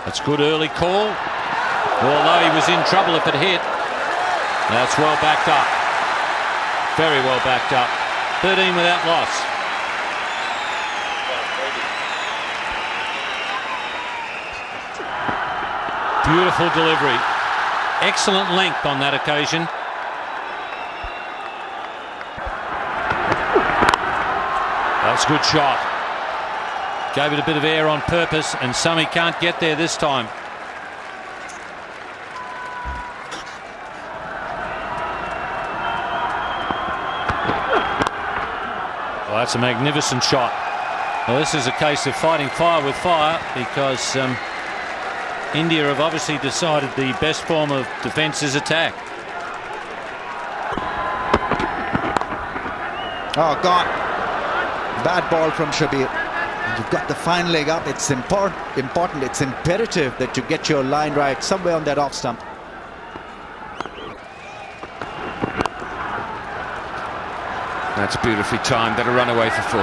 That's good early call. Although he was in trouble if it hit. That's well backed up. Very well backed up. 13 without loss. Beautiful delivery. Excellent length on that occasion. That's a good shot. Gave it a bit of air on purpose, and Sammy can't get there this time. Well, that's a magnificent shot. Well, this is a case of fighting fire with fire, because India have obviously decided the best form of defence is attack. Oh, gone. Bad ball from Shabir. You've got the fine leg up. It's important. It's imperative that you get your line right somewhere on that off stump. That's beautifully timed. That'll run away for 4.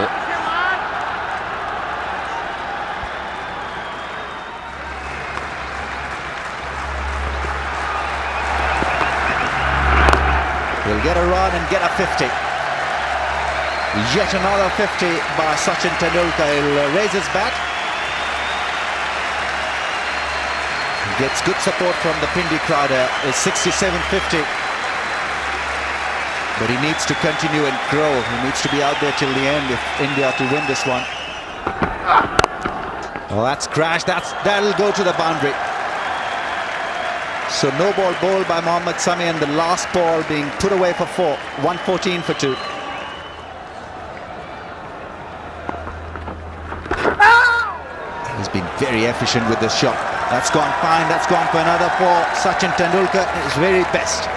He'll get a run and get a 50. Yet another 50 by Sachin Tendulkar. He'll raise his bat. Gets good support from the Pindi crowd. Is 67-50. But he needs to continue and grow. He needs to be out there till the end if India are to win this one. Oh, that's crashed. That'll go to the boundary. So no ball bowled by Mohammad Sami, and the last ball being put away for 4. 114 for 2. He's been very efficient with this shot. That's gone fine. That's gone for another 4. Sachin Tendulkar at his very best.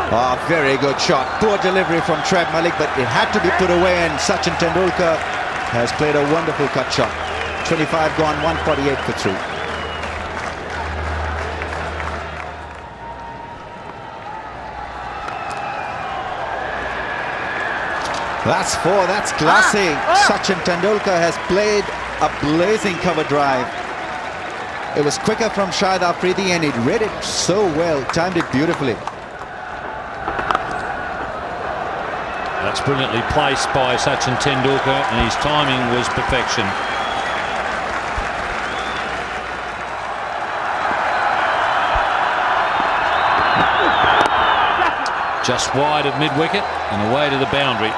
Oh, very good shot. Poor delivery from Trev Malik, but it had to be put away, and Sachin Tendulkar has played a wonderful cut shot. 25 gone, 148 for 3. That's 4. That's classy. Sachin Tendulkar has played a blazing cover drive. It was quicker from Shahid Afridi, and he read it so well, timed it beautifully. That's brilliantly placed by Sachin Tendulkar, and his timing was perfection. Just wide of mid-wicket and away to the boundary.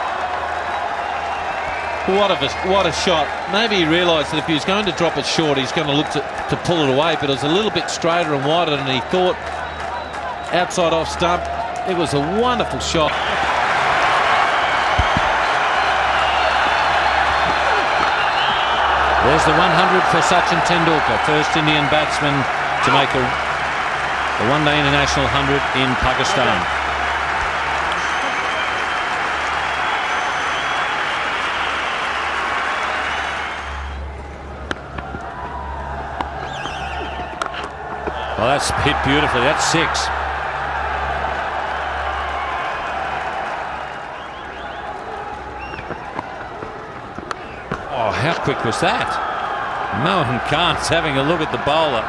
What a shot. Maybe he realised that if he was going to drop it short, he's going to look to pull it away, but it was a little bit straighter and wider than he thought. Outside off stump. It was a wonderful shot. There's the 100 for Sachin Tendulkar, first Indian batsman to make a one-day international 100 in Pakistan. Well, that's hit beautifully. That's 6. Oh, how quick was that? Mohan Khan's having a look at the bowler.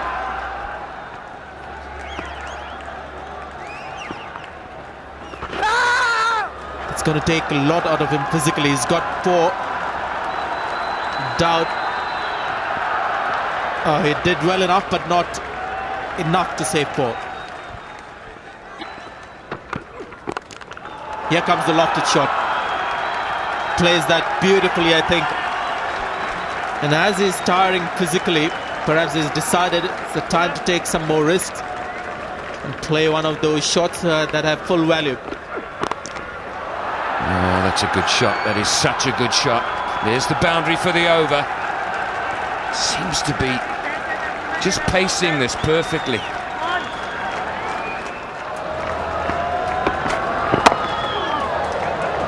It's going to take a lot out of him physically. He's got 4. Doubt. He did well enough, but not enough to save 4. Here comes the lofted shot. Plays that beautifully, I think. And as he's tiring physically, perhaps he's decided it's the time to take some more risks and play one of those shots that have full value. Oh, that's a good shot. That is such a good shot. There's the boundary for the over. Seems to be just pacing this perfectly.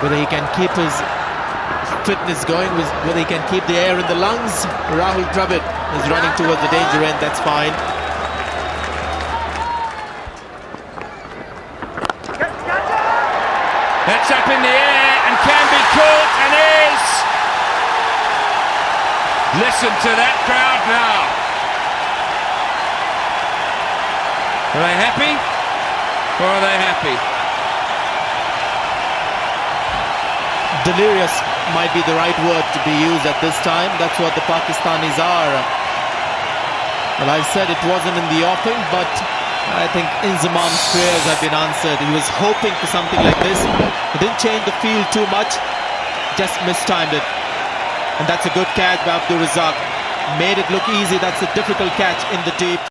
Whether he can keep his fitness going, whether he can keep the air in the lungs. Rahul Dravid is running towards the danger end. That's fine. That's up in the air and can be caught and is. Listen to that crowd now. Are they happy? Or are they happy? Delirious might be the right word to be used at this time. That's what the Pakistanis are. Well, I said it wasn't in the offing, but I think Inzamam's prayers have been answered. He was hoping for something like this. He didn't change the field too much, just mistimed it. And that's a good catch by Abdul Razak. Made it look easy. That's a difficult catch in the deep.